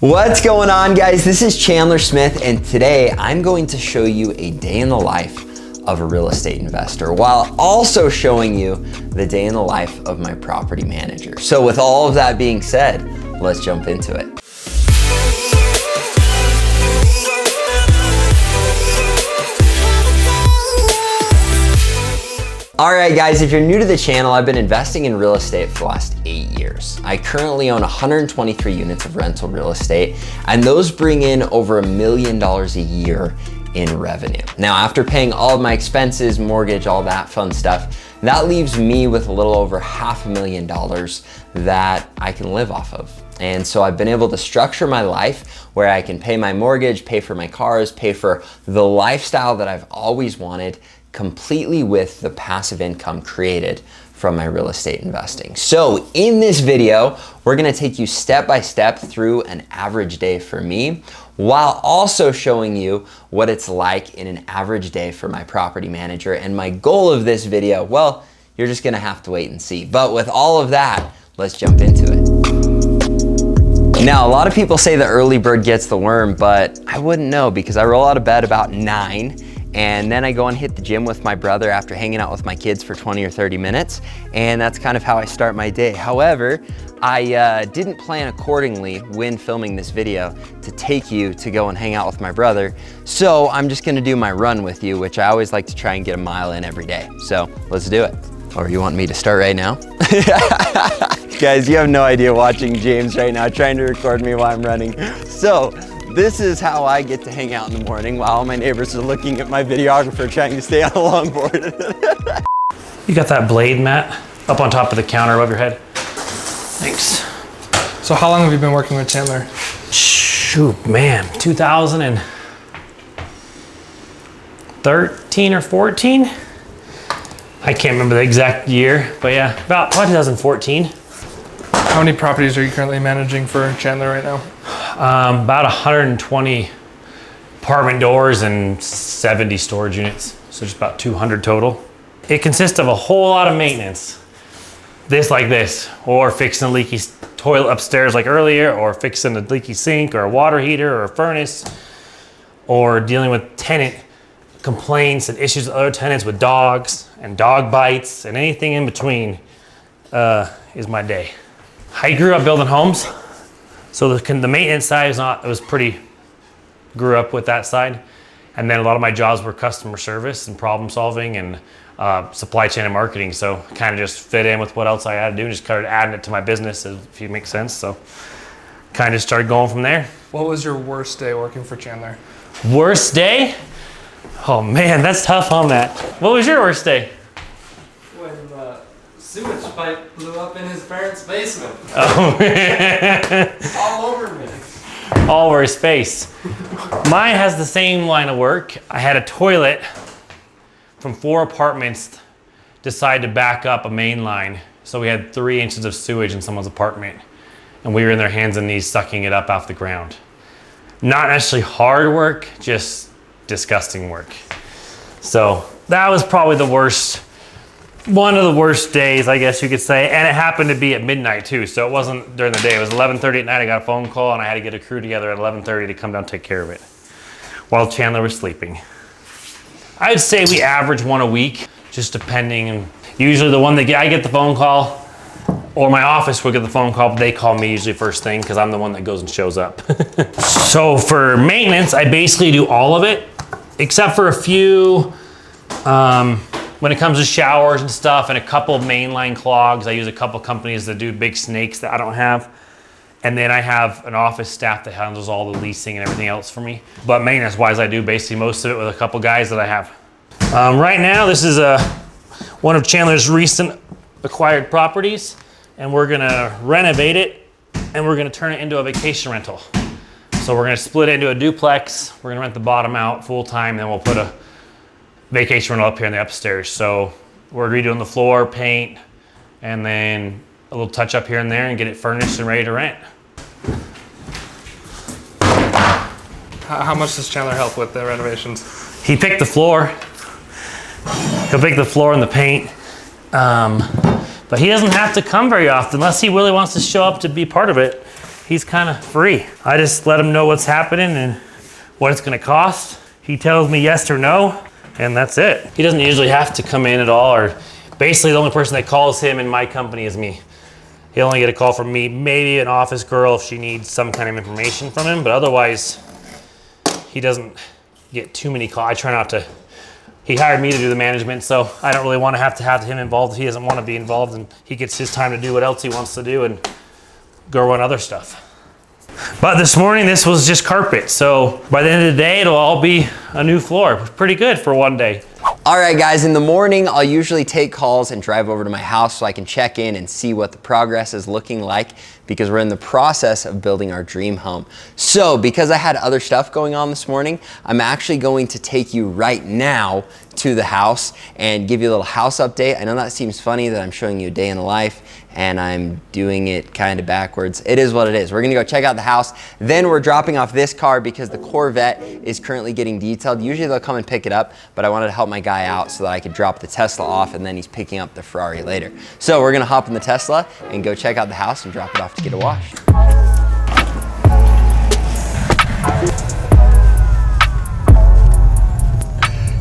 What's going on, guys? This is Chandler Smith, and today I'm going to show you a day in the life of a real estate investor while also showing you the day in the life of my property manager. So with all of that being said, let's jump into it. All right, guys, if you're new to the channel, I've been investing in real estate for the last 8 years. I currently own 123 units of rental real estate, and those bring in over $1 million a year in revenue. Now, after paying all of my expenses, mortgage, all that fun stuff, that leaves me with a little over $500,000 that I can live off of. And so I've been able to structure my life where I can pay my mortgage, pay for my cars, pay for the lifestyle that I've always wanted, completely with the passive income created from my real estate investing. So in this video, we're gonna take you step by step through an average day for me, while also showing you what it's like in an average day for my property manager. And my goal of this video, well, you're just gonna have to wait and see. But with all of that, let's jump into it. Now, a lot of people say the early bird gets the worm, but I wouldn't know because I roll out of bed about 9, and then I go and hit the gym with my brother after hanging out with my kids for 20 or 30 minutes. And that's kind of how I start my day. However, I didn't plan accordingly when filming this video to take you to go and hang out with my brother. So I'm just gonna do my run with you, which I always like to try and get a mile in every day. So let's do it. Or you want me to start right now? Guys, you have no idea watching James right now trying to record me while I'm running. So this is how I get to hang out in the morning while all my neighbors are looking at my videographer trying to stay on a longboard. You got that blade, Matt, up on top of the counter above your head? Thanks. So how long have you been working with Chandler? Shoot, man, 2013 or 14? I can't remember the exact year, but yeah, about probably 2014. How many properties are you currently managing for Chandler right now? About 120 apartment doors and 70 storage units. So just about 200 total. It consists of a whole lot of maintenance. This like this, or fixing a leaky toilet upstairs like earlier, or fixing a leaky sink or a water heater or a furnace, or dealing with tenant complaints and issues with other tenants with dogs and dog bites and anything in between is my day. I grew up building homes. So the maintenance side is not, it was pretty, grew up with that side. And then a lot of my jobs were customer service and problem solving and supply chain and marketing. So kind of just fit in with what else I had to do and just started adding it to my business, if it makes sense. So kind of started going from there. What was your worst day working for Chandler? Worst day? Oh man, that's tough on that. What was your worst day? When the sewage pipe blew up in his parents' basement. Oh. All over me. All over his face. Mine has the same line of work. I had a toilet from 4 apartments decide to back up a main line. So we had 3 inches of sewage in someone's apartment. And we were in their hands and knees sucking it up off the ground. Not necessarily hard work, just disgusting work. So that was probably the worst, one of the worst days, I guess you could say. And it happened to be at midnight too. So it wasn't during the day. It was 11:30 at night. I got a phone call and I had to get a crew together at 11:30 to come down and take care of it while Chandler was sleeping. I'd say we average 1 a week, just depending. And usually the one that I get the phone call, or my office will get the phone call, but they call me usually first thing because I'm the one that goes and shows up. So for maintenance, I basically do all of it, except for a few, when it comes to showers and stuff and a couple of mainline clogs. I use a couple companies that do big snakes that I don't have. And then I have an office staff that handles all the leasing and everything else for me. But maintenance wise, I do basically most of it with a couple guys that I have. Right now, this is one of Chandler's recent acquired properties. And we're gonna renovate it and we're gonna turn it into a vacation rental. So we're gonna split it into a duplex. We're gonna rent the bottom out full time, then we'll put a vacation rental up here in the upstairs. So we're redoing the floor, paint, and then a little touch up here and there and get it furnished and ready to rent. How much does Chandler help with the renovations? He picked the floor. He'll pick the floor and the paint. But he doesn't have to come very often unless he really wants to show up to be part of it. he's kind of free. I just let him know what's happening and what it's gonna cost. He tells me yes or no, and that's it. He doesn't usually have to come in at all, or basically the only person that calls him in my company is me. He'll only get a call from me, maybe an office girl if she needs some kind of information from him, but otherwise, he doesn't get too many calls. I try not to. He hired me to do the management, so I don't really want to have him involved. He doesn't want to be involved, and he gets his time to do what else he wants to do and go run other stuff. But this morning, this was just carpet. So by the end of the day, it'll all be a new floor. Pretty good for one day. All right, guys, in the morning, I'll usually take calls and drive over to my house so I can check in and see what the progress is looking like, because we're in the process of building our dream home. So because I had other stuff going on this morning, I'm actually going to take you right now to the house and give you a little house update. I know that seems funny that I'm showing you a day in the life and I'm doing it kind of backwards. It is what it is. We're gonna go check out the house. Then we're dropping off this car because the Corvette is currently getting detailed. Usually they'll come and pick it up, but I wanted to help my guy out so that I could drop the Tesla off, and then he's picking up the Ferrari later. So we're gonna hop in the Tesla and go check out the house and drop it off to get it washed.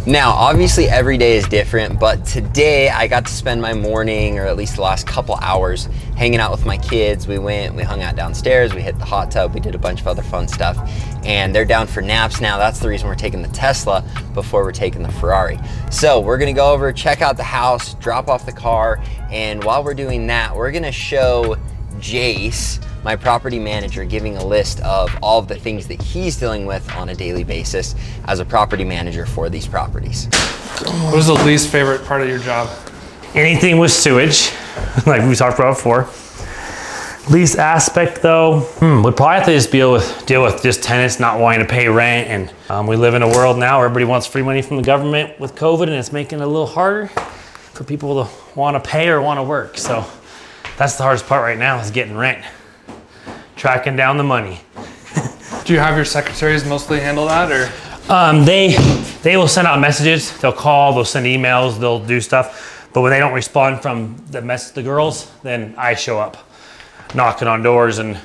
Now, obviously every day is different, but today I got to spend my morning, or at least the last couple hours, hanging out with my kids. We hung out downstairs, we hit the hot tub, we did a bunch of other fun stuff, and they're down for naps now. That's the reason we're taking the Tesla before we're taking the Ferrari. So we're gonna go over, check out the house, drop off the car, and while we're doing that, we're gonna show Jace, my property manager, giving a list of all of the things that he's dealing with on a daily basis as a property manager for these properties. What is the least favorite part of your job? Anything with sewage, like we talked about before. Least aspect though, would probably have to just deal with just tenants not wanting to pay rent, and we live in a world now where everybody wants free money from the government with COVID, and it's making it a little harder for people to want to pay or want to work. So that's the hardest part right now, is getting rent. Tracking down the money. Do you have your secretaries mostly handle that, or? They will send out messages, they'll call, they'll send emails, they'll do stuff. But when they don't respond from the girls, then I show up, knocking on doors and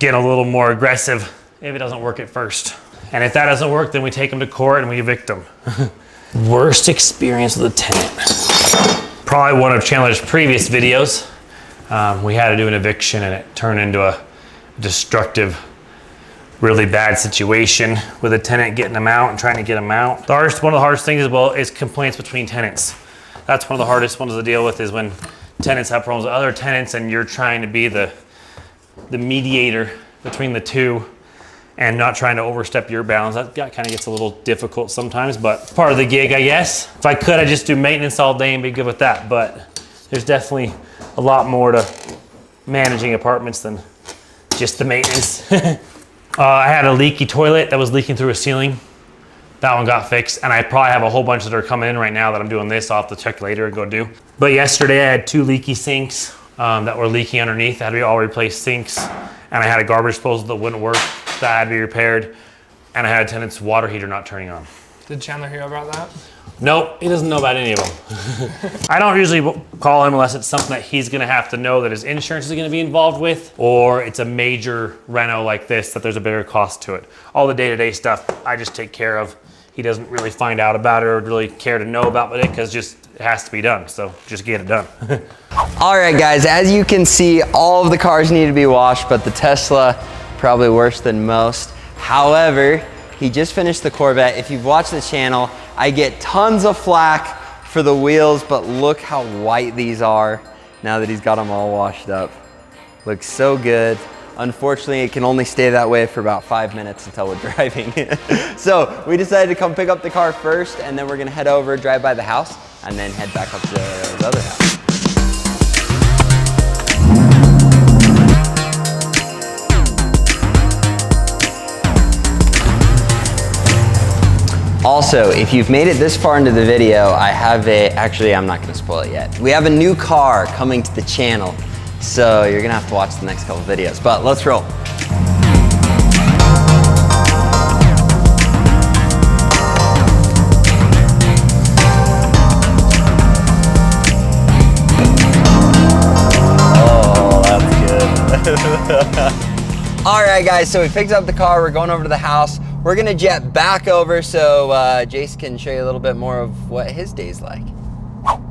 getting a little more aggressive if it doesn't work at first. And if that doesn't work, then we take them to court and we evict them. Worst experience with a tenant. Probably one of Chandler's previous videos. We had to do an eviction and it turned into a destructive, really bad situation with a tenant getting them out and trying to get them out. One of the hardest things is complaints between tenants. That's one of the hardest ones to deal with, is when tenants have problems with other tenants and you're trying to be the mediator between the two and not trying to overstep your bounds. That kind of gets a little difficult sometimes, but part of the gig, I guess. If I could, I'd just do maintenance all day and be good with that, but there's definitely a lot more to managing apartments than just the maintenance. I had a leaky toilet that was leaking through a ceiling. That one got fixed, and I probably have a whole bunch that are coming in right now that I'm doing this. I'll have to check later and go do. But yesterday I had 2 leaky sinks that were leaking underneath. That had to be all replaced sinks. And I had a garbage disposal that wouldn't work. That had to be repaired. And I had a tenant's water heater not turning on. Did Chandler hear about that? Nope, he doesn't know about any of them. I don't usually call him unless it's something that he's gonna have to know that his insurance is gonna be involved with, or it's a major reno like this that there's a bigger cost to it. All the day-to-day stuff I just take care of. He doesn't really find out about it or really care to know about it, because it has to be done, so just get it done. All right, guys, as you can see, all of the cars need to be washed, but the Tesla, probably worse than most. However, he just finished the Corvette. If you've watched the channel, I get tons of flack for the wheels, but look how white these are now that he's got them all washed up. Looks so good. Unfortunately, it can only stay that way for about 5 minutes until we're driving. So we decided to come pick up the car first, and then we're gonna head over, drive by the house, and then head back up to the other house. Also, if you've made it this far into the video, actually I'm not gonna spoil it yet. We have a new car coming to the channel, so you're gonna have to watch the next couple videos, but let's roll. Oh, that's good. All right, guys, so we picked up the car. We're going over to the house. We're gonna jet back over so Jace can show you a little bit more of what his day's like.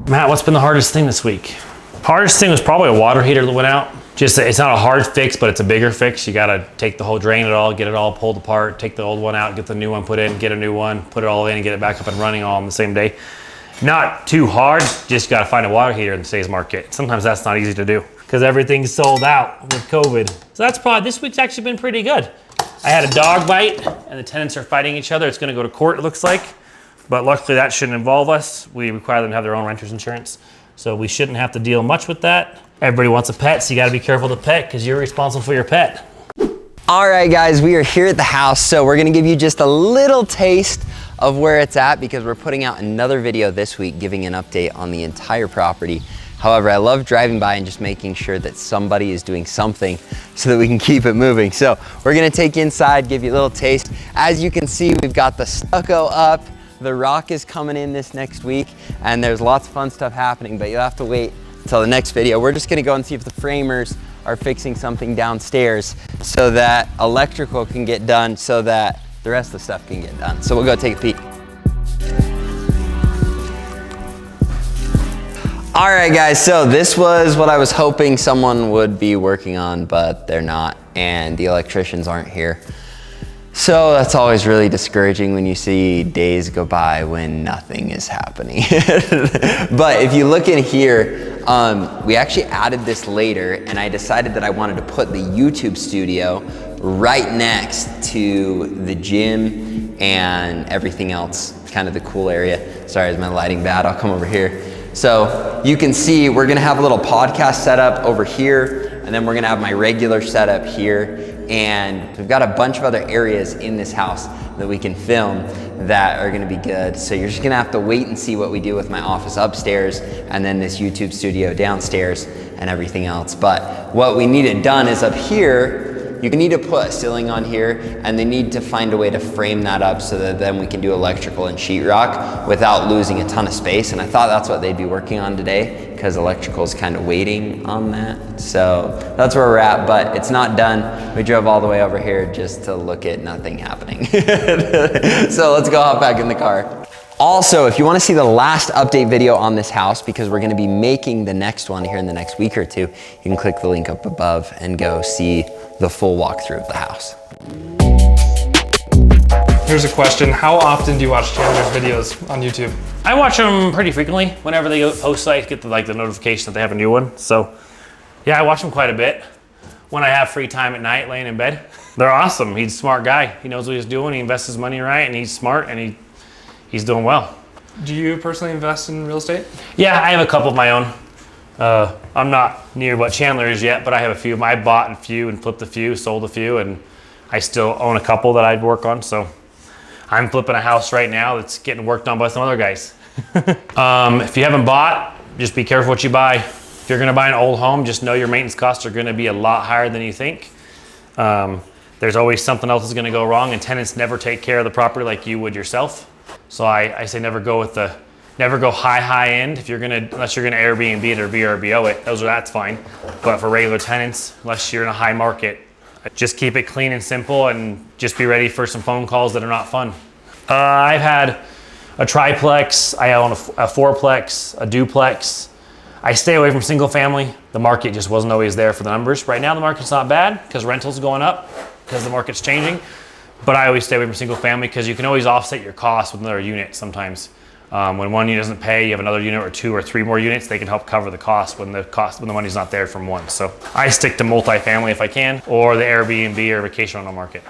Matt, what's been the hardest thing this week? Hardest thing was probably a water heater that went out. Just, it's not a hard fix, but it's a bigger fix. You gotta take the whole, drain it all, get it all pulled apart, take the old one out, get the new one put in, get a new one, put it all in and get it back up and running all on the same day. Not too hard, just gotta find a water heater in today's market. Sometimes that's not easy to do because everything's sold out with COVID. So that's probably, this week's actually been pretty good. I had a dog bite and the tenants are fighting each other. It's gonna go to court, it looks like. But luckily that shouldn't involve us. We require them to have their own renter's insurance. So we shouldn't have to deal much with that. Everybody wants a pet, so you gotta be careful with the pet because you're responsible for your pet. All right, guys, we are here at the house. So we're gonna give you just a little taste of where it's at because we're putting out another video this week giving an update on the entire property. However, I love driving by and just making sure that somebody is doing something so that we can keep it moving. So we're gonna take you inside, give you a little taste. As you can see, we've got the stucco up. The rock is coming in this next week and there's lots of fun stuff happening, but you'll have to wait until the next video. We're just gonna go and see if the framers are fixing something downstairs so that electrical can get done so that the rest of the stuff can get done. So we'll go take a peek. All right, guys, so this was what I was hoping someone would be working on, but they're not, and the electricians aren't here. So that's always really discouraging when you see days go by when nothing is happening. But if you look in here, we actually added this later and I decided that I wanted to put the YouTube studio right next to the gym and everything else, kind of the cool area. Sorry, is my lighting bad? I'll come over here. So you can see we're gonna have a little podcast setup over here and then we're gonna have my regular setup here. And we've got a bunch of other areas in this house that we can film that are gonna be good. So you're just gonna have to wait and see what we do with my office upstairs and then this YouTube studio downstairs and everything else. But what we needed done is up here, you need to put a ceiling on here and they need to find a way to frame that up so that then we can do electrical and sheetrock without losing a ton of space. And I thought that's what they'd be working on today because electrical is kind of waiting on that. So that's where we're at, but it's not done. We drove all the way over here just to look at nothing happening. So let's go hop back in the car. Also, if you want to see the last update video on this house, because we're going to be making the next one here in the next week or two, you can click the link up above and go see the full walkthrough of the house. Here's a question. How often do you watch Chandler's videos on YouTube? I watch them pretty frequently. Whenever they post, I get the notification that they have a new one. So yeah, I watch them quite a bit. When I have free time at night laying in bed. They're awesome. He's a smart guy. He knows what he's doing. He invests his money right and he's smart and he's doing well. Do you personally invest in real estate? Yeah, I have a couple of my own. I'm not near what Chandler is yet, but I have a few. I bought a few and flipped a few, sold a few, and I still own a couple that I'd work on. So I'm flipping a house right now that's getting worked on by some other guys. If you haven't bought, just be careful what you buy. If you're gonna buy an old home, just know your maintenance costs are gonna be a lot higher than you think. There's always something else that's gonna go wrong, and tenants never take care of the property like you would yourself. So I say never go high end if you're gonna, unless you're gonna Airbnb it or VRBO it. That's fine. But for regular tenants, unless you're in a high market, just keep it clean and simple and just be ready for some phone calls that are not fun. I've had a triplex, I own a fourplex, a duplex. I stay away from single family. The market just wasn't always there for the numbers. Right now the market's not bad because rental's going up because the market's changing. But I always stay away from single family because you can always offset your costs with another unit sometimes. When one unit doesn't pay, you have another unit or two or three more units, they can help cover the cost when the money's not there from one. So I stick to multifamily if I can, or the Airbnb or vacation rental market.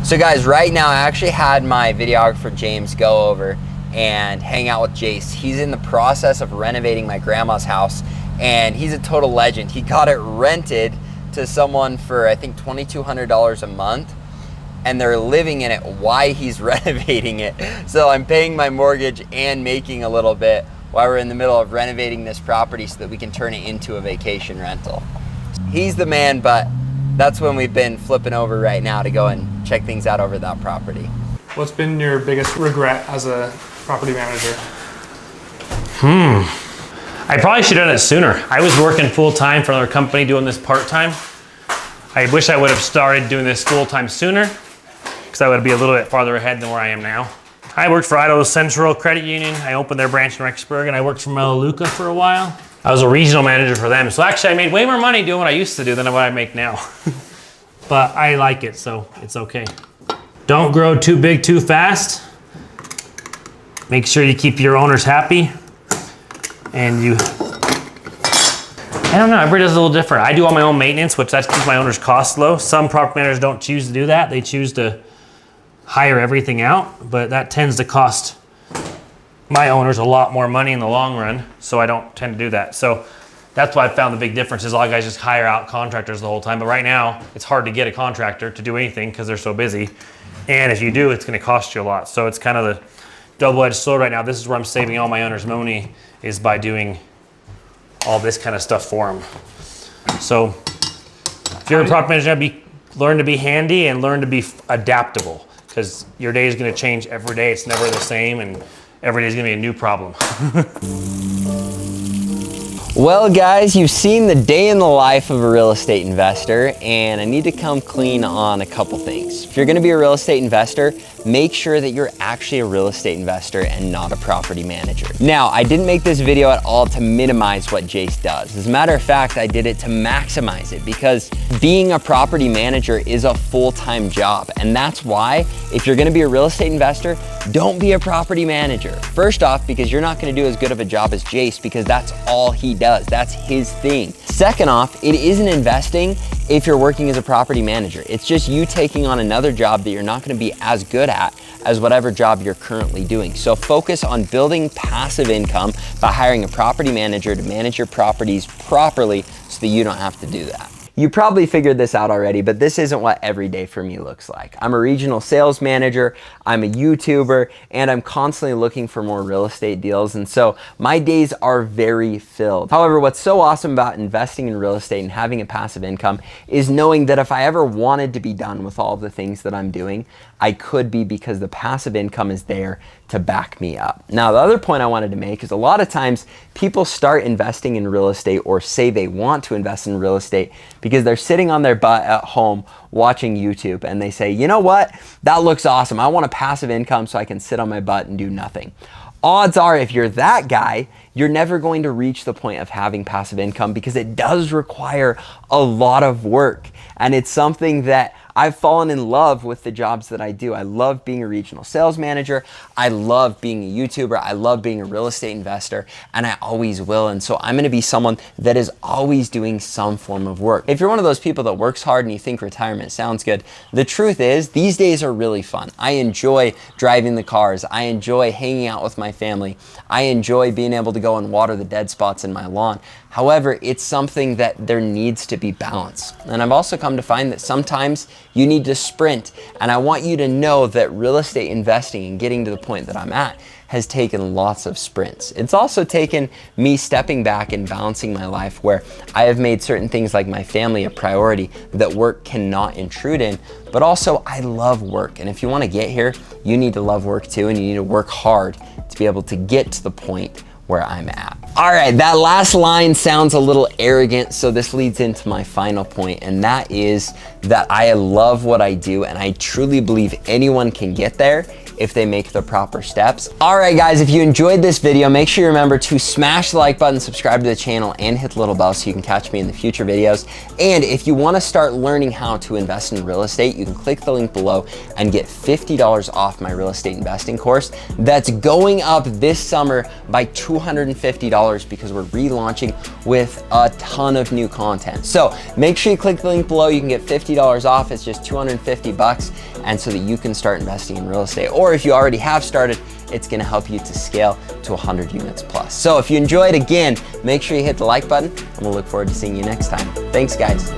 So guys, right now I actually had my videographer James go over and hang out with Jace. He's in the process of renovating my grandma's house and he's a total legend. He got it rented to someone for I think $2,200 a month. And they're living in it while he's renovating it. So I'm paying my mortgage and making a little bit while we're in the middle of renovating this property so that we can turn it into a vacation rental. He's the man, but that's when we've been flipping over right now to go and check things out over that property. What's been your biggest regret as a property manager? I probably should have done it sooner. I was working full time for another company doing this part time. I wish I would have started doing this full-time sooner, because I would be a little bit farther ahead than where I am now. I worked for Idaho Central Credit Union. I opened their branch in Rexburg, and I worked for Melaleuca for a while. I was a regional manager for them. So actually I made way more money doing what I used to do than what I make now. But I like it, so it's okay. Don't grow too big too fast. Make sure you keep your owners happy. And you, I don't know, everybody does a little different. I do all my own maintenance, which that keeps my owners' costs low. Some property managers don't choose to do that. They choose to hire everything out, but that tends to cost my owners a lot more money in the long run, so I don't tend to do that. So that's why I found the big difference is a lot of guys just hire out contractors the whole time, but right now it's hard to get a contractor to do anything because they're so busy. And if you do, it's gonna cost you a lot. So it's kind of the double-edged sword right now. This is where I'm saving all my owners' money, is by doing all this kind of stuff for them. So if you're a property manager, learn to be handy and learn to be adaptable, because your day is gonna change every day. It's never the same, and every day is gonna be a new problem. Well guys, you've seen the day in the life of a real estate investor, and I need to come clean on a couple things. If you're gonna be a real estate investor, make sure that you're actually a real estate investor and not a property manager. Now, I didn't make this video at all to minimize what Jace does. As a matter of fact, I did it to maximize it, because being a property manager is a full-time job. And that's why, if you're gonna be a real estate investor, don't be a property manager. First off, because you're not gonna do as good of a job as Jace, because that's all he does. That's his thing. Second off, it isn't investing if you're working as a property manager. It's just you taking on another job that you're not gonna be as good at as whatever job you're currently doing. So focus on building passive income by hiring a property manager to manage your properties properly so that you don't have to do that. You probably figured this out already, but this isn't what every day for me looks like. I'm a regional sales manager, I'm a YouTuber, and I'm constantly looking for more real estate deals, and so my days are very filled. However, what's so awesome about investing in real estate and having a passive income is knowing that if I ever wanted to be done with all of the things that I'm doing, I could be, because the passive income is there to back me up. Now, the other point I wanted to make is a lot of times people start investing in real estate, or say they want to invest in real estate, because they're sitting on their butt at home watching YouTube and they say, you know what, that looks awesome. I want a passive income so I can sit on my butt and do nothing. Odds are, if you're that guy, you're never going to reach the point of having passive income, because it does require a lot of work. And it's something that I've fallen in love with the jobs that I do. I love being a regional sales manager. I love being a YouTuber. I love being a real estate investor, and I always will. And so I'm gonna be someone that is always doing some form of work. If you're one of those people that works hard and you think retirement sounds good, the truth is these days are really fun. I enjoy driving the cars. I enjoy hanging out with my family. I enjoy being able to go and water the dead spots in my lawn. However, it's something that there needs to be balance. And I've also come to find that sometimes you need to sprint. And I want you to know that real estate investing and getting to the point that I'm at has taken lots of sprints. It's also taken me stepping back and balancing my life, where I have made certain things like my family a priority that work cannot intrude in, but also I love work. And if you want to get here, you need to love work too, and you need to work hard to be able to get to the point where I'm at. All right, that last line sounds a little arrogant, so this leads into my final point, and that is that I love what I do, and I truly believe anyone can get there if they make the proper steps. All right, guys, if you enjoyed this video, make sure you remember to smash the like button, subscribe to the channel, and hit the little bell so you can catch me in the future videos. And if you wanna start learning how to invest in real estate, you can click the link below and get $50 off my real estate investing course. That's going up this summer by $250, because we're relaunching with a ton of new content. So make sure you click the link below. You can get $50 off. It's just $250, and so that you can start investing in real estate. Or if you already have started, it's gonna help you to scale to 100 units plus. So if you enjoyed, again, make sure you hit the like button, and we'll look forward to seeing you next time. Thanks, guys.